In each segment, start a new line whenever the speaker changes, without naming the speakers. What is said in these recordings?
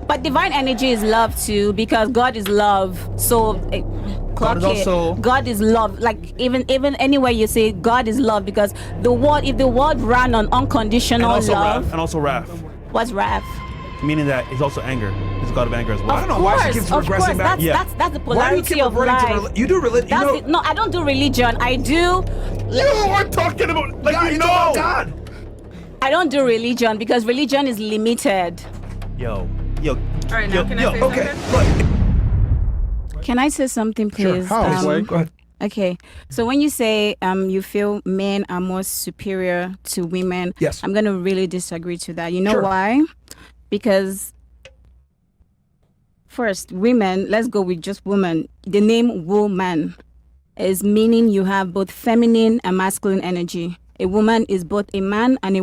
But divine energy is love too, because God is love. So
God is also
God is love. Like even anywhere you say God is love, because the world, if the world ran on unconditional love,
and also wrath.
what's wrath?
Meaning that he's also anger. He's a god of anger as well.
I don't know why she keeps regressing back.
That's the
Why do you keep
polarity of
reverting
life.
to you do religion?
No, I don't do religion. I do.
You are talking about like
God,
you
know
know.
God.
I don't do religion because religion is limited.
Yo.
All right, now can I say
Okay,
something?
look.
Can I say something, please?
Go ahead.
Okay, so when you say you feel men are more superior to women,
Yes.
I'm gonna really disagree to that. You know
Sure.
why? Because first, women. Let's go with just woman. The name woman is meaning you have both feminine and masculine energy. A woman is both a man and a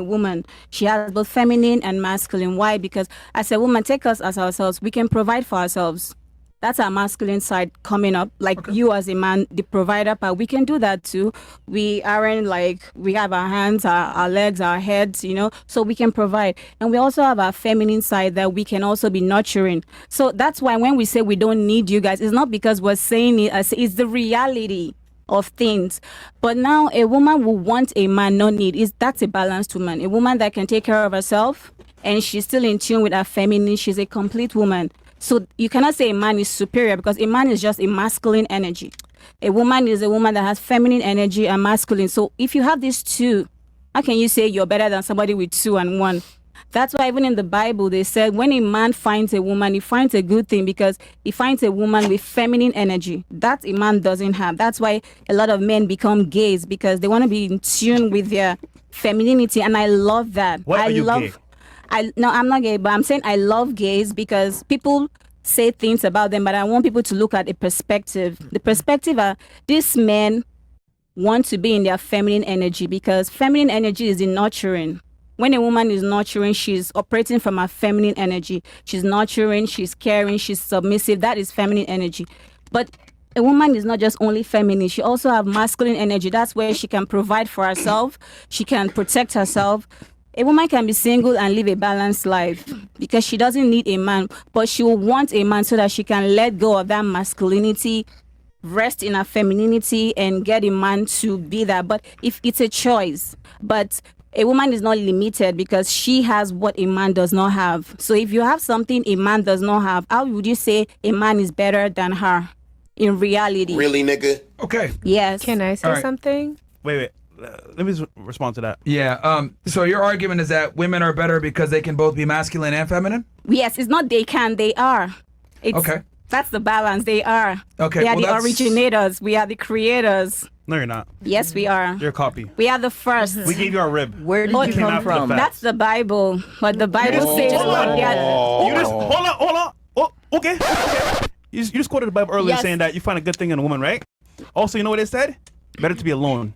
woman. She has both feminine and masculine. Why? Because as a woman, take us as ourselves. We can provide for ourselves. That's our masculine side coming up. Like you as a man, the provider part, we can do that too. We aren't like, we have our hands, our legs, our heads, you know, so we can provide. And we also have our feminine side that we can also be nurturing. So that's why when we say we don't need you guys, it's not because we're saying it, it's the reality of things. But now a woman will want a man, not need. That's a balanced woman. A woman that can take care of herself and she's still in tune with her feminine. She's a complete woman. So you cannot say a man is superior because a man is just a masculine energy. A woman is a woman that has feminine energy and masculine. So if you have these two, how can you say you're better than somebody with two and one? That's why even in the Bible, they said when a man finds a woman, he finds a good thing because he finds a woman with feminine energy. That a man doesn't have. That's why a lot of men become gays, because they want to be in tune with their femininity. And I love that.
What
I
are you
love
gay?
No, I'm not gay, but I'm saying I love gays because people say things about them, but I want people to look at a perspective. The perspective are these men want to be in their feminine energy because feminine energy is in nurturing. When a woman is nurturing, she's operating from her feminine energy. She's nurturing, she's caring, she's submissive. That is feminine energy. But a woman is not just only feminine. She also have masculine energy. That's where she can provide for herself. She can protect herself. A woman can be single and live a balanced life because she doesn't need a man, but she will want a man so that she can let go of that masculinity, rest in her femininity, and get a man to be that. But if it's a choice, but a woman is not limited because she has what a man does not have. So if you have something a man does not have, how would you say a man is better than her in reality?
Really, nigga?
Okay.
Yes.
Can I say
All right.
something?
Wait. Let me respond to that.
Yeah. So your argument is that women are better because they can both be masculine and feminine?
Yes, it's not they can, they are. It's,
Okay.
That's the balance. They are.
Okay,
They are
well,
the
that's-
originators. We are the creators.
No, you're not.
Yes, we are.
You're a copy.
We are the first.
We gave you our rib.
Where did
Oh,
you
came
come
after the
from?
fact.
That's the Bible. But the Bible says
hold on.
they are-
You just hold on. Oh, okay. You just quoted the Bible earlier
Yes.
saying that you find a good thing in a woman, right? Also, you know what it said? Better to be alone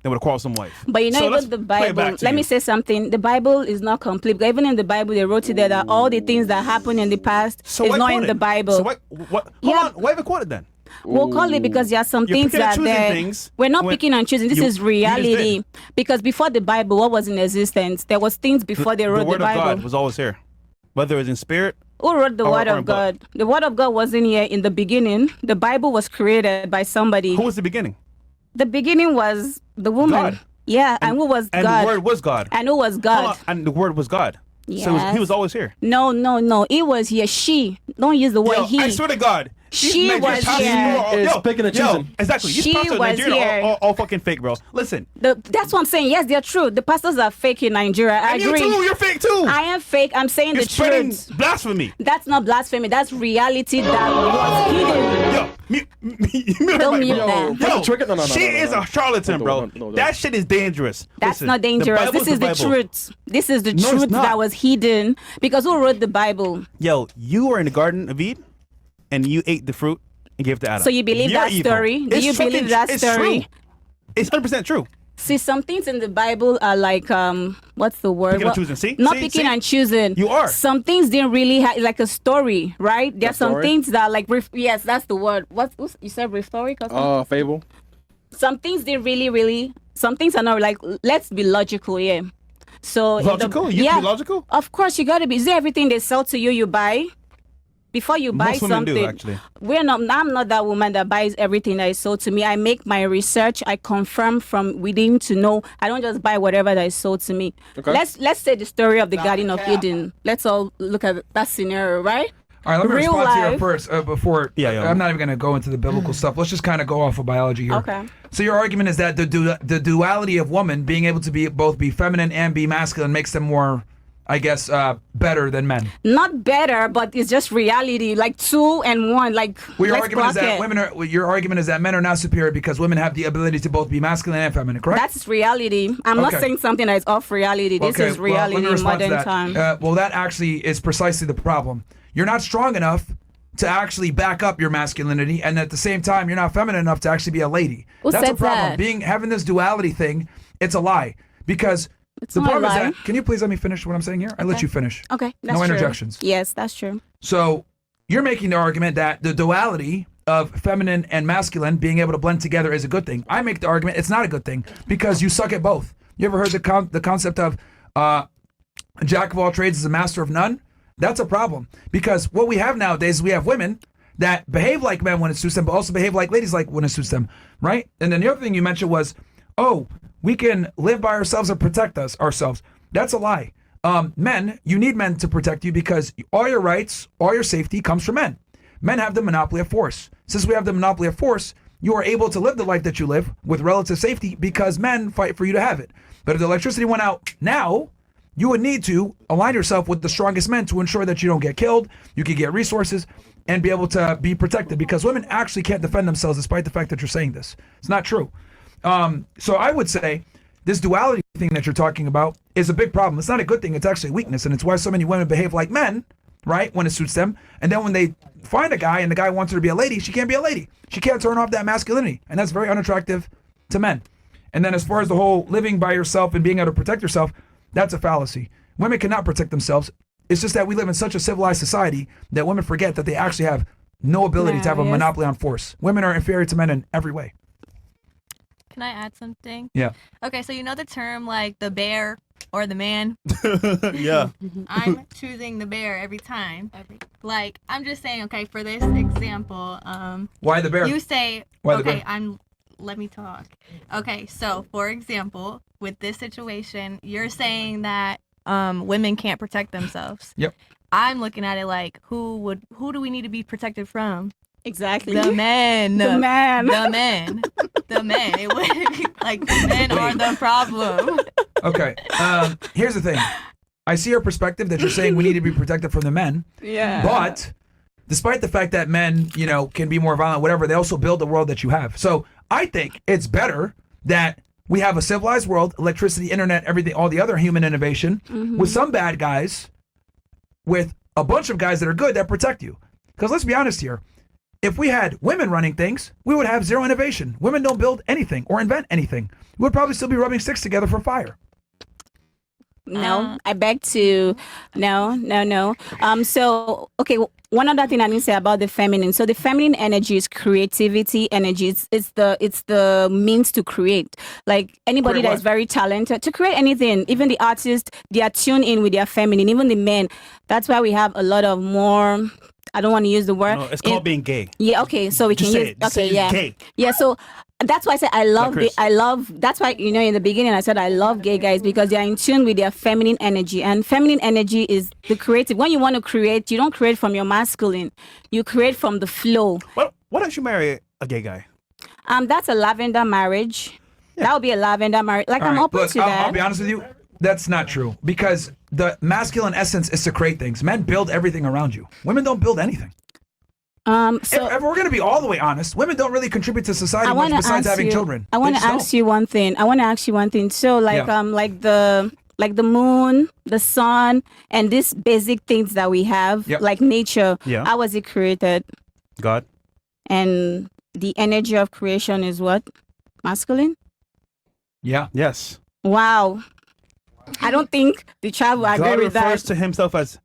than with a quarrelsome wife.
But you know,
So let's
even the
play it back
Bible,
to
let
you.
me say something. The Bible is not complete. But even in the Bible, they wrote it there that all the things that happened in the past
So
is
why
not
quote
in
it?
the Bible.
So what? Hold
Yeah.
on. Why even quote it then?
We'll call it because there are some
You're
things
picking and
that
choosing
there.
things
We're not
when
picking and choosing. This
you-
is
you just
reality.
did.
Because before the Bible, what was in existence? There was things before they wrote
the word
the Bible.
of God was always here, whether it was in spirit.
Who wrote the
Or-
Word
or
of
book.
God? The Word of God wasn't here in the beginning. The Bible was created by somebody.
Who was the beginning?
The beginning was the woman.
God.
Yeah, and who was
And
God?
the word was God.
And who was
Hold
God?
on, and the word was God. So he
Yes.
was always here.
No. It was here. She. Don't use the word
Yo,
he.
I swear to God. these
She
Nigerian
was
pastors
here.
are-
Is
yo,
picking and
yo,
choosing.
Exactly. These
She
pastors in
was
Nigeria are
here.
all fucking fake, bro. Listen.
That's what I'm saying. Yes, they're true. The pastors are fake in Nigeria. I
And
agree.
you too, you're fake too.
I am fake. I'm saying
You're
the
spreading
truth.
blasphemy.
That's not blasphemy. That's reality that was hidden.
Yo, mute
Don't
everybody,
mute
bro.
them.
Yo, trigger? No,
she is a charlatan, bro. That shit is dangerous.
That's
Listen,
not dangerous.
the Bible's
This is the
Bible.
truth. This is the
No, it's
truth
not.
that was hidden. Because who wrote the Bible?
Yo, you were in the Garden of Eden, and you ate the fruit and gave it to Adam.
So you believe
You're
that
evil.
story? Do
It's
you believe
fucking-
that
it's
story?
True. It's 100% true.
See, some things in the Bible are like, what's the word?
Picking and
What-
choosing. See?
Not
See?
picking
See?
and choosing.
You are.
Some things didn't really have, like a story, right? There's some
story?
things that like, yes, that's the word. You said rhetoric or something?
Fable.
Some things didn't really, some things are not like, let's be logical here. So
Logical? You have to be logical?
Of course, you got to be. Is there everything they sell to you, you buy? Before you buy
Most women
something,
do, actually.
I'm not that woman that buys everything that is sold to me. I make my research. I confirm from within to know. I don't just buy whatever that is sold to me.
Okay.
Let's say the story of the Garden of Eden. Let's all look at that scenario, right?
All right, let me
Real
respond to you
life.
first before.
Yeah.
I'm not even going to go into the biblical stuff. Let's just kind of go off of biology here.
Okay.
So your argument is that the duality of woman being able to be both be feminine and be masculine makes them more, I guess, better than men.
Not better, but it's just reality. Like 2 and 1. Like
Well, your
let's
argument is
block
that
it.
women are. Your argument is that men are not superior because women have the ability to both be masculine and feminine. Correct?
That's reality. I'm not
Okay.
saying something that is off reality. This is reality
let me
in
respond to
modern
that.
time.
Well, that actually is precisely the problem. You're not strong enough to actually back up your masculinity, and at the same time, you're not feminine enough to actually be a lady.
Who
That's a
said
problem.
that?
Having this duality thing, it's a lie because
It's
the
not a
problem is
lie.
that. Can you please let me finish what I'm saying here? I let you finish.
Okay, that's
No
true.
interjections.
Yes, that's true.
So you're making the argument that the duality of feminine and masculine being able to blend together is a good thing. I make the argument it's not a good thing because you suck at both. You ever heard the concept of a jack of all trades is a master of none? That's a problem because what we have nowadays is we have women that behave like men when it suits them, but also behave like ladies like when it suits them, right? And then the other thing you mentioned was, oh, we can live by ourselves and protect ourselves. That's a lie. Men, you need men to protect you because all your rights, all your safety comes from men. Men have the monopoly of force. Since we have the monopoly of force, you are able to live the life that you live with relative safety because men fight for you to have it. But if the electricity went out now, you would need to align yourself with the strongest men to ensure that you don't get killed, you can get resources, and be able to be protected because women actually can't defend themselves despite the fact that you're saying this. It's not true. So I would say this duality thing that you're talking about is a big problem. It's not a good thing. It's actually a weakness. And it's why so many women behave like men, right, when it suits them. And then when they find a guy and the guy wants her to be a lady, she can't be a lady. She can't turn off that masculinity. And that's very unattractive to men. And then as far as the whole living by yourself and being able to protect yourself, that's a fallacy. Women cannot protect themselves. It's just that we live in such a civilized society that women forget that they actually have no ability to have a monopoly on force. Women are inferior to men in every way.
Can I add something?
Yeah.
Okay, so you know the term like the bear or the man?
Yeah.
I'm choosing the bear every time. Like, I'm just saying, okay, for this example,
Why the bear?
you say,
Why the
okay,
bear?
let me talk. Okay, so for example, with this situation, you're saying that women can't protect themselves.
Yep.
I'm looking at it like, who do we need to be protected from?
Exactly.
The men.
The man.
The men. The men. It would be like the men are the problem.
Okay. Here's the thing. I see your perspective that you're saying we need to be protected from the men.
Yeah.
But despite the fact that men, can be more violent, whatever, they also build the world that you have. So I think it's better that we have a civilized world, electricity, internet, everything, all the other human innovation, with some bad guys, with a bunch of guys that are good that protect you. Because let's be honest here. If we had women running things, we would have zero innovation. Women don't build anything or invent anything. We would probably still be rubbing sticks together for fire.
No, I beg to. No. So, okay, one other thing I need to say about the feminine. So the feminine energy is creativity energy. It's the means to create. Like anybody
Create
that's
what?
very talented to create anything, even the artists, they are tuned in with their feminine. Even the men. That's why we have a lot of more. I don't want to use the word.
No, it's called being gay.
Yeah, okay, so we
Just
can
say
use
it. Just say it's
yeah.
gay.
Yeah, so that's why I said I love that's why in the beginning I said I love gay guys because they are in tune with their feminine energy. And feminine energy is the creative. When you want to create, you don't create from your masculine. You create from the flow.
Well, why don't you marry a gay guy?
That's a lavender marriage. That would be a lavender marriage. Like
All
I'm
right,
open
look,
to that.
I'll be honest with you. That's not true because the masculine essence is to create things. Men build everything around you. Women don't build anything.
So
If we're going to be all the way honest, women don't really contribute to society
I
much
want to
besides
ask
having
you.
children.
I want
They
to
just
ask you one thing. So like
Yeah.
like the moon, the sun, and these basic things that we have,
Yep.
like nature.
Yeah.
How was it created?
God.
And the energy of creation is what? Masculine?
Yeah.
Yes.
Wow. I don't think the child will agree
God
with
refers
that.
to himself as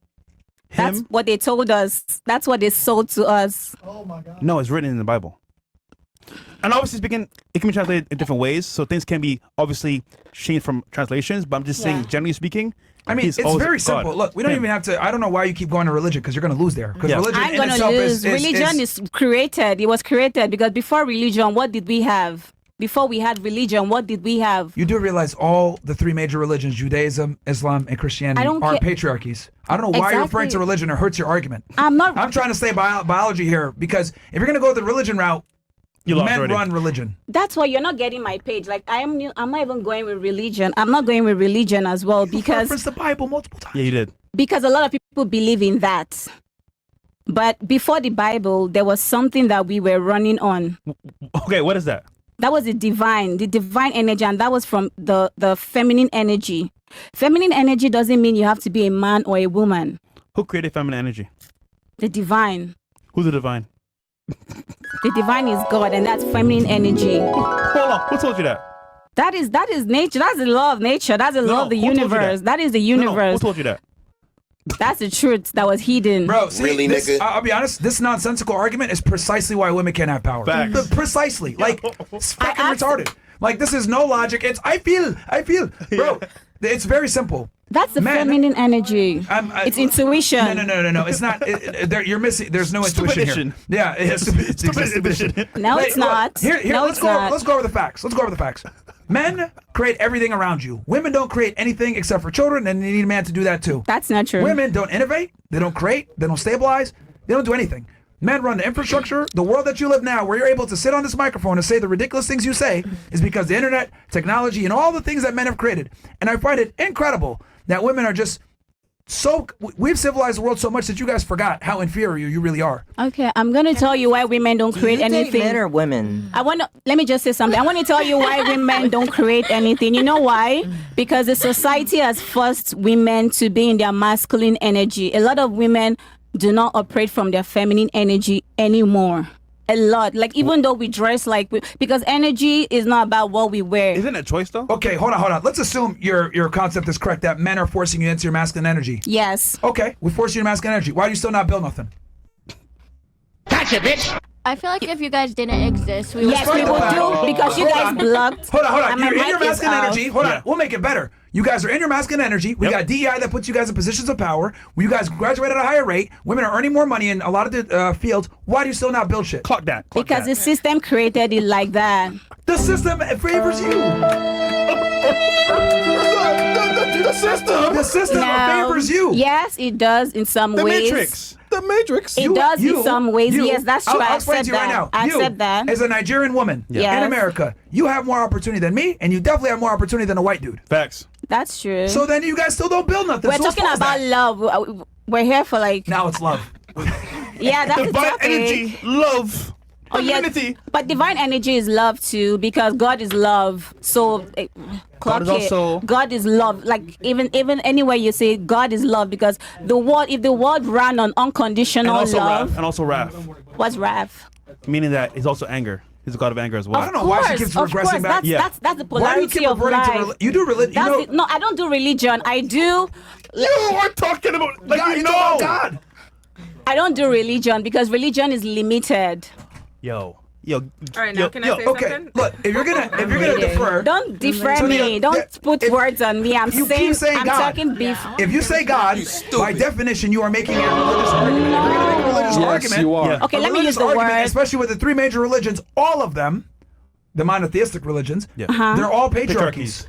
That's
him.
what they told us. That's what they sold to us.
No, it's written in the Bible. And obviously speaking, it can be translated in different ways. So things can be obviously changed from translations. But I'm just saying, generally speaking,
I mean, it's very simple. Look, we don't even have to. I don't know why you keep going to religion because you're going to lose there. Because religion
I'm
in
gonna
itself
lose. Religion is created. It was created because before religion, what did we have? Before we had religion, what did we have?
You do realize all the three major religions, Judaism, Islam, and Christianity, are patriarchies. I don't know why you're referring to religion. It hurts your argument.
I'm not.
I'm trying to say biology here because if you're going to go the religion route, men run religion.
That's why you're not getting my page. Like I'm not even going with religion. I'm not going with religion as well because
referenced the Bible multiple times.
Yeah, you did.
Because a lot of people believe in that. But before the Bible, there was something that we were running on.
Okay, what is that?
That was the divine energy, and that was from the feminine energy. Feminine energy doesn't mean you have to be a man or a woman.
Who created feminine energy?
The divine.
Who's the divine?
The divine is God, and that's feminine energy.
Hold on, who told you that?
That is nature. That's the law of nature. That's the law of the universe. That is the universe.
Who told you that?
That's the truth that was hidden.
Bro, see,
Really,
this,
nigga?
I'll be honest, this nonsensical argument is precisely why women can't have power.
Facts.
Precisely. Like, it's fucking retarded. Like, this is no logic. It's, I feel. Bro, it's very simple.
That's the feminine energy. It's intuition.
No. It's not. You're missing. There's no intuition
Stupid
here. Yeah, it's stupid.
No, it's not.
Here,
no,
let's go over the facts. Men create everything around you. Women don't create anything except for children, and they need a man to do that too.
That's not true.
Women don't innovate. They don't create. They don't stabilize. They don't do anything. Men run the infrastructure. The world that you live now, where you're able to sit on this microphone and say the ridiculous things you say, is because the internet, technology, and all the things that men have created. And I find it incredible that women are just we've civilized the world so much that you guys forgot how inferior you really are.
Okay, I'm going to tell you why women don't create anything.
Men or women?
Let me just say something. I want to tell you why women don't create anything. You know why? Because the society has forced women to be in their masculine energy. A lot of women do not operate from their feminine energy anymore. A lot. Like, even though we dress like, because energy is not about what we wear.
Isn't it a choice though?
Okay, hold on. Let's assume your concept is correct, that men are forcing you into your masculine energy.
Yes.
Okay, we force you into masculine energy. Why do you still not build nothing?
Gotcha, bitch.
I feel like if you guys didn't exist, we would.
Yes, we would do, because you guys blocked.
Hold on.
And my
You're in your
mic is
masculine
off.
energy. Hold on. We'll make it better. You guys are in your masculine energy. We got DEI that puts you guys in positions of power. You guys graduate at a higher rate. Women are earning more money in a lot of the fields. Why do you still not build shit?
Clock that.
Because the system created it like that.
The system favors you. The system favors you.
Yes, it does in some ways.
The Matrix.
It does in some ways. Yes, that's true.
I'll
I
explain
accept
to you right
that.
now.
I
You,
accept that.
as a Nigerian woman in
Yes.
America, you have more opportunity than me, and you definitely have more opportunity than a white dude.
Facts.
That's true.
So then you guys still don't build nothing.
We're
So whose
talking
fault is
about
that?
love. We're here for like.
Now it's love.
Yeah, that's the
Divine
topic.
energy, love,
Oh, yeah.
femininity.
But divine energy is love too, because God is love. So clock
is
it.
also-
God is love. Like even anywhere you say God is love, because the world, if the world ran on
And
unconditional
also
love,
wrath. And also wrath.
what's wrath?
Meaning that he's also anger. He's a god of anger as well.
I don't know why she keeps
Of
regressing
course,
back.
that's the
Why do you
polarity
keep
of
reverting
life.
to you do religion? You know,
No, I don't do religion. I do.
You are talking about like
God,
you
you
know.
talk about God.
I don't do religion because religion is limited.
Yo.
All right, now can I say
Okay,
something?
look, if you're gonna defer,
Don't defer
So
me. Don't put
if
words on me. I'm
you keep saying
I'm
God.
talking beef.
if you say God, by definition, you are making a religious argument. If you're gonna make a religious
Yes,
argument,
you are.
Yeah.
Okay,
a
let me use
religious
the
argument,
word.
especially with the three major religions, all of them, the monotheistic religions, they're all patriarchies.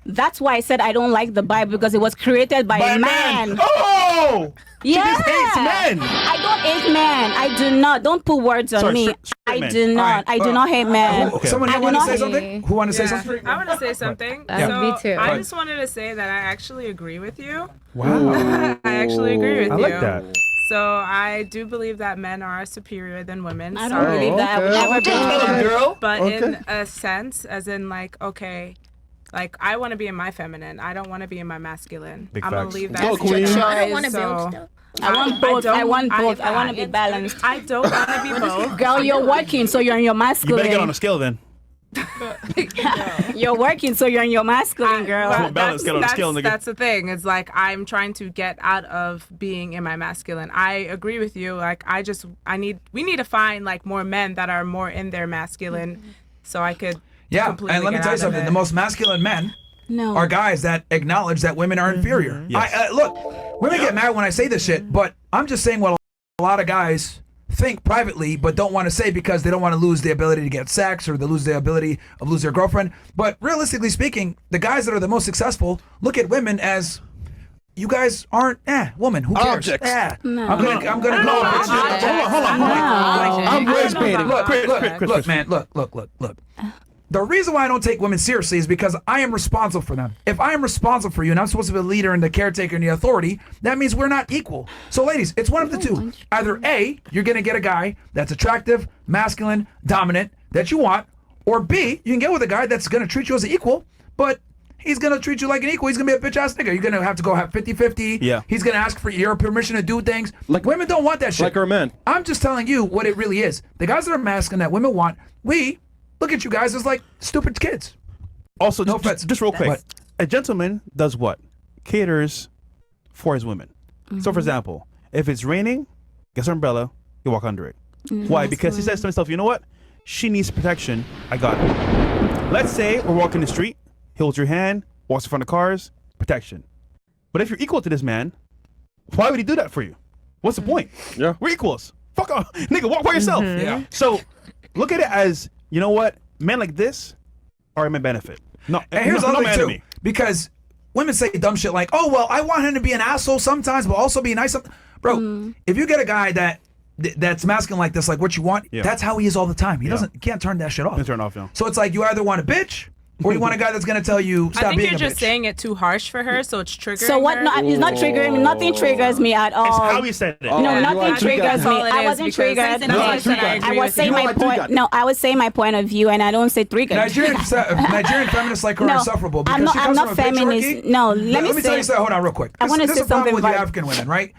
That's why I said I don't like the Bible, because it was created by a man.
Oh!
Yeah.
just hates men.
I don't hate men. I do not. Don't put words on
Sorry,
me.
straight
I
men.
do not.
Alright,
I do not hate men.
Someone
I
here
do
want to
not
say
hate-
something? Who want to say something?
I want to say something.
Yeah.
So
Me too.
I just wanted to say that I actually agree with you.
Wow.
I actually agree with
I
you.
like that.
So I do believe that men are superior than women.
I don't believe that. I would never believe that.
But
Okay.
in a sense, as in like, okay, like I want to be in my feminine. I don't want to be in my masculine.
Big
I'm gonna
facts.
leave
Go,
that to
queen.
your
I don't want to
choice.
build
So
stuff.
I want both. I want both. I want to be
it's-
balanced.
I don't want to be both.
Girl, you're working, so you're in your
You better get on
masculine.
a scale then.
You're working, so you're in your masculine, girl.
Well,
balance, get on the scale, nigga.
that's the thing. It's like I'm trying to get out of being in my masculine. I agree with you. Like we need to find like more men that are more in their masculine, so I could.
Yeah,
completely
and let me
get
tell you
out of
something.
it.
The most masculine men
No.
are guys that acknowledge that women are inferior.
Yes.
Look, women get mad when I say this shit, but I'm just saying what a lot of guys think privately, but don't want to say because they don't want to lose the ability to get sex or they lose the ability of lose their girlfriend. But realistically speaking, the guys that are the most successful look at women as you guys aren't woman. Who cares?
Objects.
No.
I'm gonna go.
Hold on.
I'm race baiting.
Look. The reason why I don't take women seriously is because I am responsible for them. If I am responsible for you and I'm supposed to be the leader and the caretaker and the authority, that means we're not equal. So ladies, it's one of the two. Either A, you're going to get a guy that's attractive, masculine, dominant, that you want, or B, you can get with a guy that's going to treat you as an equal, but he's going to treat you like an equal. He's going to be a bitch-ass nigga. You're going to have to go have 50-50.
Yeah.
He's going to ask for your permission to do things.
Like-
Women don't want that shit.
Like our men.
I'm just telling you what it really is. The guys that are masculine that women want, we look at you guys as like stupid kids.
Also,
No offense.
just real quick,
What?
a gentleman does what? Caters for his women. So, for example, if it's raining, gets an umbrella, you walk under it. Why? Because he says to himself, you know what? She needs protection. I got it. Let's say we're walking the street, he holds your hand, walks in front of cars, protection. But if you're equal to this man, why would he do that for you? What's the point?
Yeah.
We're equals. Fuck off. Nigga, walk by yourself.
Yeah.
So, look at it as, you know what? Men like this are in my benefit. No,
And here's the
no
other
man
thing
to
too,
me.
because women say dumb shit like, "Oh well, I want him to be an asshole sometimes, but also be nice." Bro, if you get a guy that's masculine like this, like what you want,
Yeah.
that's how he is all the time. He can't turn that shit off.
Can't turn off, no.
So it's like you either want a bitch or you want a guy that's gonna tell you
I
stop
think
being
you're
a
just
bitch.
saying it too harsh for her, so it's triggering
So what?
her.
No, it's not triggering me. Nothing triggers me at all.
It's how he said it.
No,
Yeah,
nothing
you like
triggers
guys.
me.
All it
I
is,
wasn't
because
triggered.
since
No,
I
it's triggered.
agree
I was
with
saying
you.
my
like three
point.
guys.
No, I was saying my point of view, and I don't say triggered.
Nigerian feminists like her
No,
are insufferable because
I'm not-
she comes
I'm not
from a
feminist.
patriarchy.
No, let me
tell you
say-
something. Hold on, real quick.
I wanna
This
say
is the problem
something
with you
about-
African women, right?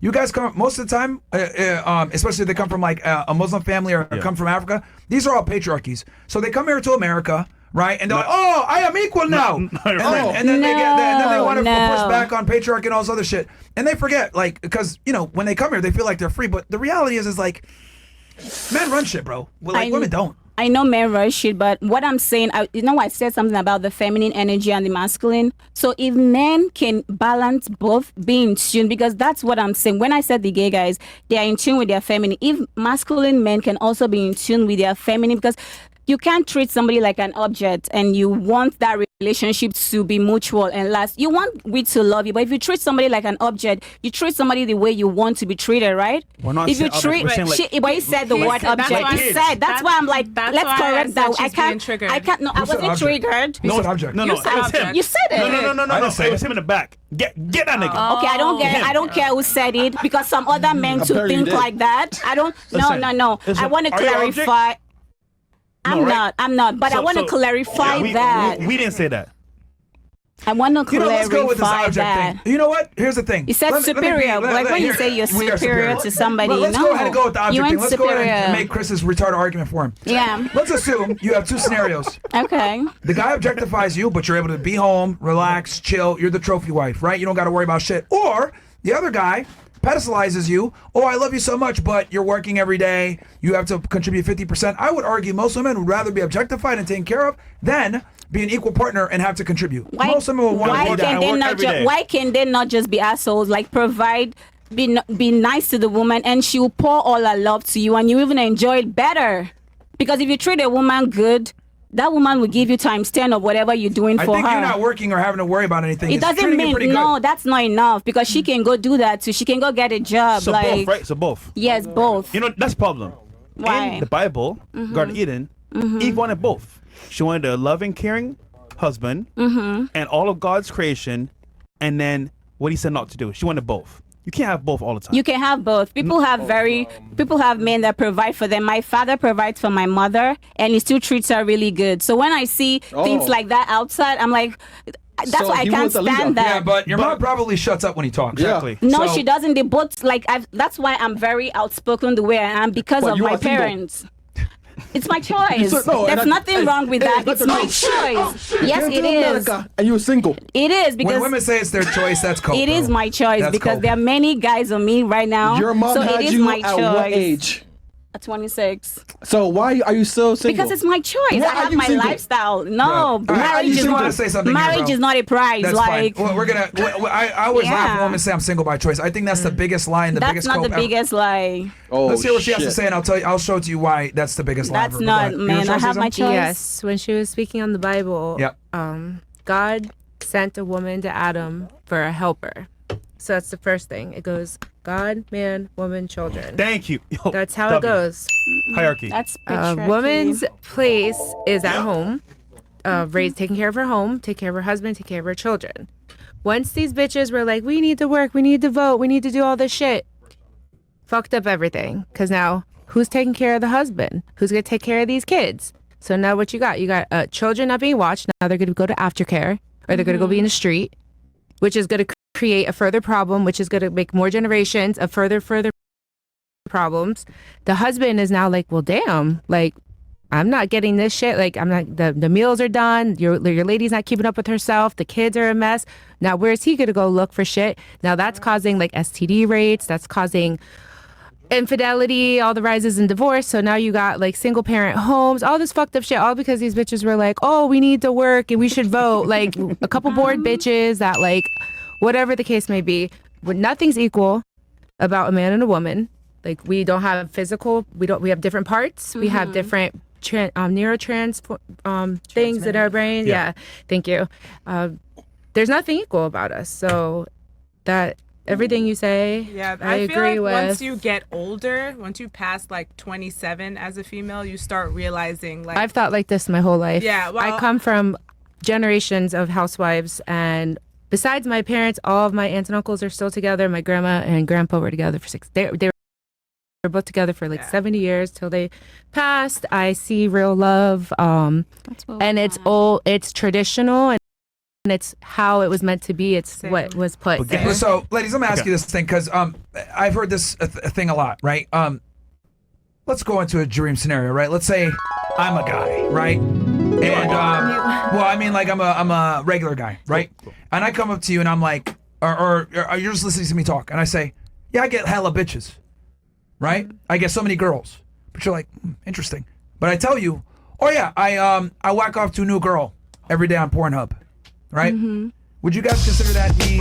You guys come most of the time, especially if they come from like a Muslim family or come from Africa. These are all patriarchies. So they come here to America, right? And they're like, "Oh, I am equal now." And then they want to push back on patriarchy and all this other shit. And they forget, like, because when they come here, they feel like they're free. But the reality is like, men run shit, bro. Well, like women don't.
I know men rush shit, but what I'm saying, I said something about the feminine energy and the masculine. So if men can balance both, be in tune, because that's what I'm saying. When I said the gay guys, they are in tune with their feminine. If masculine men can also be in tune with their feminine, because you can't treat somebody like an object and you want that relationship to be mutual and last. You want we to love you, but if you treat somebody like an object, you treat somebody the way you want to be treated, right?
We're not
if you
saying object,
treat,
we're saying, like,
but he said the
He
word
said- that's
object.
why-
He said that's why I'm like,
that's
let's
why I
correct
said
that.
she's being triggered.
I can't. No, I
Who said
wasn't
object?
triggered.
Who said object?
No,
You
it
said
was him.
object.
You said it.
No,
I didn't say
it was
it.
him in the back. Get that nigga.
Okay, I don't care who said it because some other men too
Apparently you
think
did.
like that. I don't.
Listen,
No.
listen,
I want to
are you an object?
clarify. I'm
right?
not. But I
So-
want to
so-
clarify
Yeah,
that.
we didn't say that.
I want to
Let's go with this
clarify
object
that.
thing. You know what? Here's the thing.
You said
Let me be-
superior.
let-
Like
let-
when you
here-
say you're
we are
superior to somebody,
Let's
no.
go ahead and go with the
You
object
ain't
thing. Let's go ahead and
superior.
make Chris's retarded argument for him.
Yeah.
Let's assume you have two scenarios.
Okay.
The guy objectifies you, but you're able to be home, relax, chill. You're the trophy wife, right? You don't got to worry about shit. Or the other guy pedestalizes you. Oh, I love you so much, but you're working every day. You have to contribute 50%. I would argue most women would rather be objectified and taken care of than be an equal partner and have to contribute. Most women will want to
why
do that.
can they
work
not
every day.
why can they not just be assholes? Like provide, be nice to the woman, and she will pour all her love to you, and you even enjoy it better. Because if you treat a woman good, that woman will give you times 10 of whatever you're doing
I
for
think
her.
you're not working or having to worry about anything.
It
It's
doesn't
treating you
mean
pretty
no,
good.
that's not enough because she can go do that too. She can go get a job.
So
like
both, right? So both.
yes, both.
You know, that's the problem.
Why?
In the Bible, Garden of Eden, Eve wanted both. She wanted a loving, caring husband and all of God's creation, and then what he said not to do. She wanted both. You can't have both all the time.
You can have both. People have men that provide for them. My father provides for my mother, and he still treats her really good. So when I see things like that outside, I'm like, that's
So
why I
he
can't
wants a leader.
stand that.
Yeah, but your mom probably shuts up when he talks.
Exactly.
No,
So-
she doesn't. They both like. That's why I'm very outspoken the way I am because
But
of
you
my
are single.
parents. It's my choice. There's nothing wrong with that. It's my choice. Yes, it is.
And you're single.
It is
When
because
women say it's their choice, that's cope.
it
bro.
is my choice
That's
because
cope.
there are many guys on me right now.
Your mom
so
had
it is
you
my
at
choice.
what age?
At 26.
So why are you still single?
Because it's my choice.
Why
I
are
have
you
my
single?
lifestyle. No,
Right.
marriage
You
is
still wanna
not.
say something here,
Marriage
bro.
is not a prize.
That's
like
fine. Well, we're gonna. I always laugh when
Yeah.
women say I'm single by choice. I think that's the biggest lie and the
that's
biggest
not
cope
the
ever.
biggest lie.
Oh,
Let's hear what she has to
shit.
say, and I'll tell you. I'll show it to you why that's the biggest lie.
That's
ever. Go
not,
ahead. You were
man.
trying
I
to say
have my
something?
choice.
Yes, when she was speaking on the Bible,
Yep.
God sent a woman to Adam for a helper. So that's the first thing. It goes God, man, woman, children.
Thank you. Yo,
That's how it
W.
goes.
Hierarchy.
That's
A
patriarchy.
woman's place is at home, taking care of her home, take care of her husband, take care of her children. Once these bitches were like, we need to work, we need to vote, we need to do all this shit, fucked up everything. Because now, who's taking care of the husband? Who's going to take care of these kids? So now what you got? You got children not being watched. Now they're going to go to aftercare, or they're going to go be in the street, which is going to create a further problem, which is going to make more generations of further problems. The husband is now like, well, damn, like, I'm not getting this shit. Like, I'm not, the meals are done. Your lady's not keeping up with herself. The kids are a mess. Now, where's he going to go look for shit? Now that's causing like STD rates. That's causing infidelity, all the rises in divorce. So now you got like single parent homes, all this fucked up shit, all because these bitches were like, oh, we need to work and we should vote. Like a couple bored bitches that like, whatever the case may be, when nothing's equal about a man and a woman. Like we don't have physical, we have different parts. We have different neurotrans things in our brain. Yeah. Thank you. There's nothing equal about us. So that everything you say,
Yeah,
I
feel
agree
like
with.
once you get older, once you pass like 27 as a female, you start realizing like
I've thought like this my whole life.
Yeah, well-
I come from generations of housewives, and besides my parents, all of my aunts and uncles are still together. My grandma and grandpa were together for they were both together for like 70 years till they passed. I see real love,
That's what
and it's traditional, and it's how it was meant to be. It's what was put
But get-
there.
So, ladies, let me ask you this thing because I've heard this thing a lot, right? Let's go into a dream scenario, right? Let's say I'm a guy, right? And well, I mean, like I'm a regular guy, right? And I come up to you and I'm like, or you're just listening to me talk, and I say, yeah, I get hella bitches, right? I get so many girls, but you're like, interesting. But I tell you, oh yeah, I whack off to a new girl every day on Pornhub, right? Would you guys consider that me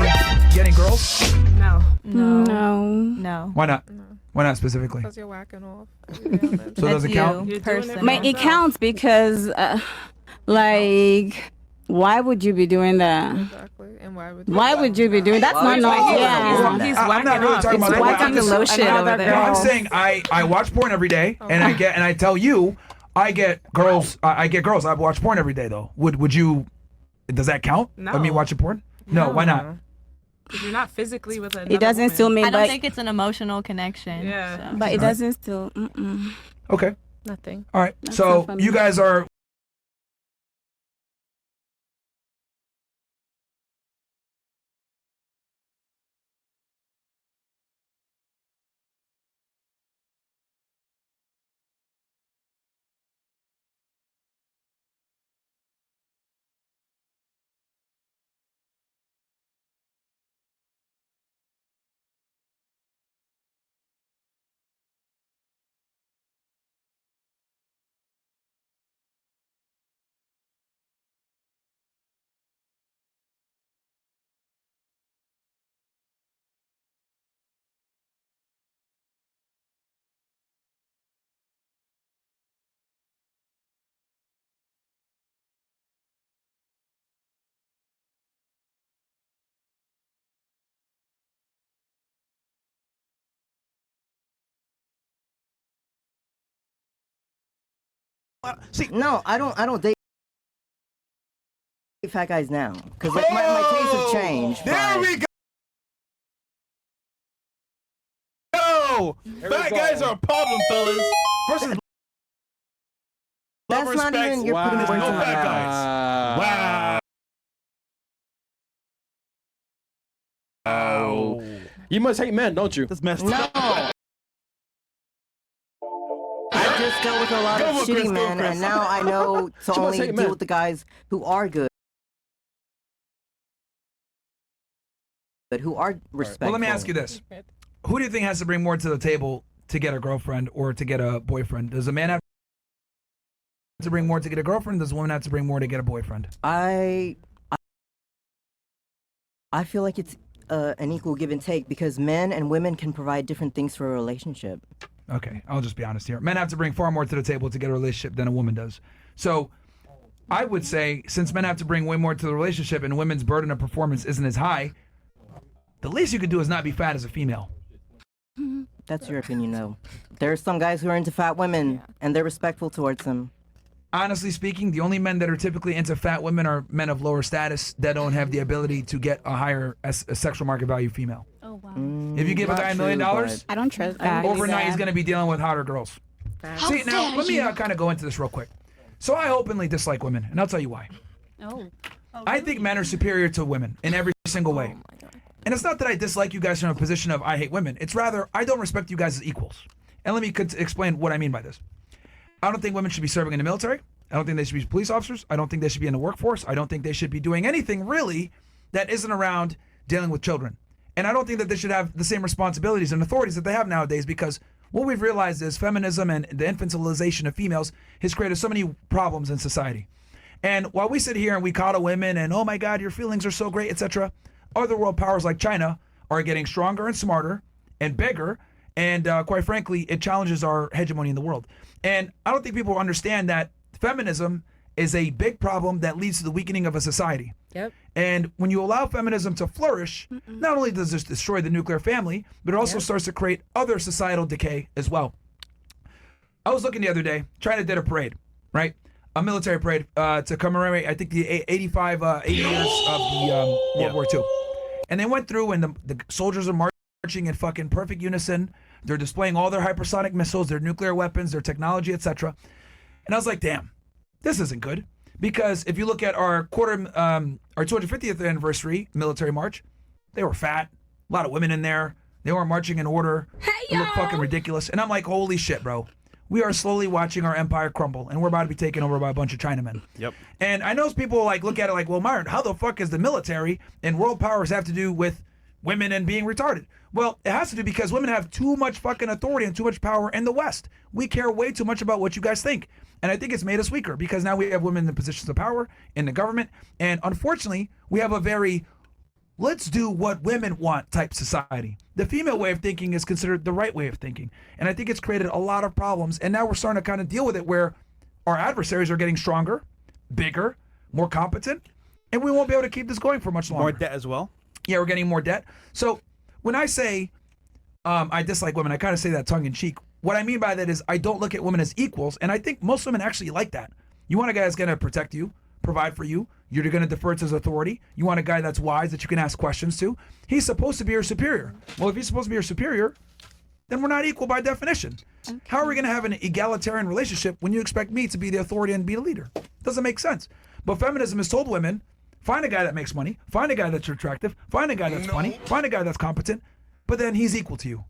getting girls?
no.
No.
Why not? Why not specifically?
Because you're whacking off.
So does it count?
You're doing it
But it counts because, like, why would you be doing that?
Exactly. And
Why would you be doing that's not nice. Yeah.
He's
I'm not really talking about
It's
that.
whacking
I'm
the
just-
low shit over there.
No, I'm saying I watch porn every day, and I tell you I get girls. I watch porn every day though. Would you? Does that count?
No.
I mean, watching porn? No. Why not?
If you're not physically with another
It doesn't
woman.
still mean,
I don't
but,
think it's an emotional connection.
Yeah.
So.
but it doesn't still. Mm-mm.
Okay.
Nothing.
All right.
That's
So
so funny.
you guys are.
See,
No, I don't date fat guys now because like, my tastes have changed.
there
but-
we go. Yo, fat guys are a problem, fellas. First, love,
That's not
respect.
even you're putting
There's
words
no
in my
fat
mouth.
guys. Wow.
You must hate men, don't you?
That's messed
No.
up.
I just dealt with a lot of shitty men, and now I know to
She wants
only
hate
deal
men.
with the guys who are good. But who are respectful.
Well, let me ask you this: who do you think has to bring more to the table to get a girlfriend or to get a boyfriend? Does a man have to bring more to get a girlfriend? Does a woman have to bring more to get a boyfriend?
I feel like it's an equal give and take because men and women can provide different things for a relationship.
Okay, I'll just be honest here. Men have to bring far more to the table to get a relationship than a woman does. So I would say, since men have to bring way more to the relationship and women's burden of performance isn't as high, the least you could do is not be fat as a female.
That's your opinion, though. There are some guys who are into fat women, and they're respectful towards them.
Honestly speaking, the only men that are typically into fat women are men of lower status that don't have the ability to get a higher a sexual market value female.
Oh wow.
If you give a
Not
guy $1 million,
true,
I don't trust
overnight he's going to be dealing with hotter girls. See, now, let me kind of go into this real quick. So I openly dislike women, and I'll tell you why.
Oh.
I think men are superior to women in every single way. And it's not that I dislike you guys from a position of I hate women. It's rather I don't respect you guys as equals. And let me explain what I mean by this. I don't think women should be serving in the military. I don't think they should be police officers. I don't think they should be in the workforce. I don't think they should be doing anything really that isn't around dealing with children. And I don't think that they should have the same responsibilities and authorities that they have nowadays because what we've realized is feminism and the infantilization of females has created so many problems in society. And while we sit here and we coddle women and, oh my God, your feelings are so great, etc., other world powers like China are getting stronger and smarter and bigger. And quite frankly, it challenges our hegemony in the world. And I don't think people understand that feminism is a big problem that leads to the weakening of a society.
Yep.
And when you allow feminism to flourish, not only does this destroy the nuclear family, but it also starts to create other societal decay as well. I was looking the other day, China did a parade, right? A military parade to commemorate, I think, the 80 years of the World War II. And they went through and the soldiers are marching in fucking perfect unison. They're displaying all their hypersonic missiles, their nuclear weapons, their technology, etc. And I was like, damn, this isn't good. Because if you look at our 250th anniversary military march, they were fat, a lot of women in there. They weren't marching in order. It looked fucking ridiculous. And I'm like, holy shit, bro. We are slowly watching our empire crumble, and we're about to be taken over by a bunch of Chinamen.
Yep.
And I know people like look at it like, well, Myron, how the fuck is the military and world powers have to do with women and being retarded? Well, it has to do because women have too much fucking authority and too much power in the West. We care way too much about what you guys think. And I think it's made us weaker because now we have women in the positions of power in the government. And unfortunately, we have a very let's do what women want type society. The female way of thinking is considered the right way of thinking. And I think it's created a lot of problems. And now we're starting to kind of deal with it where our adversaries are getting stronger, bigger, more competent. And we won't be able to keep this going for much longer.
More debt as well.
Yeah, we're getting more debt. So when I say I dislike women, I kind of say that tongue in cheek. What I mean by that is I don't look at women as equals. And I think most women actually like that. You want a guy that's going to protect you, provide for you. You're going to defer to his authority. You want a guy that's wise that you can ask questions to. He's supposed to be your superior. Well, if he's supposed to be your superior, then we're not equal by definition. Okay. How are we going to have an egalitarian relationship when you expect me to be the authority and be the leader? Doesn't make sense. But feminism has told women, find a guy that makes money, find a guy that's attractive, find a guy that's funny, find a guy that's competent, but then he's equal to you.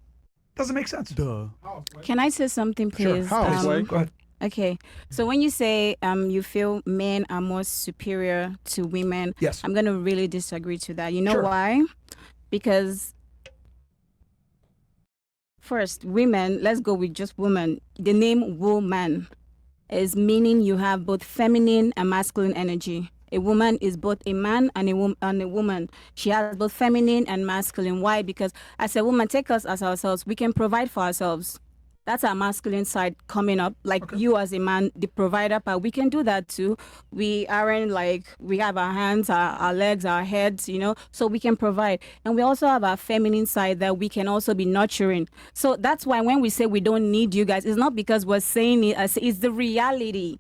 Doesn't make sense.
Duh.
Can I say something, please?
Sure. How?
Go ahead.
Okay, so when you say you feel men are more superior to women,
yes,
I'm going to really disagree to that. You know
sure.
why? Because first, women, let's go with just women. The name woman is meaning you have both feminine and masculine energy. A woman is both a man and a woman. She has both feminine and masculine. Why? Because as a woman, take us as ourselves. We can provide for ourselves. That's our masculine side coming up. Like you as a man, the provider part, we can do that too. We aren't like, we have our hands, our legs, our heads, you know, so we can provide. And we also have our feminine side that we can also be nurturing. So that's why when we say we don't need you guys, it's not because we're saying it, it's the reality.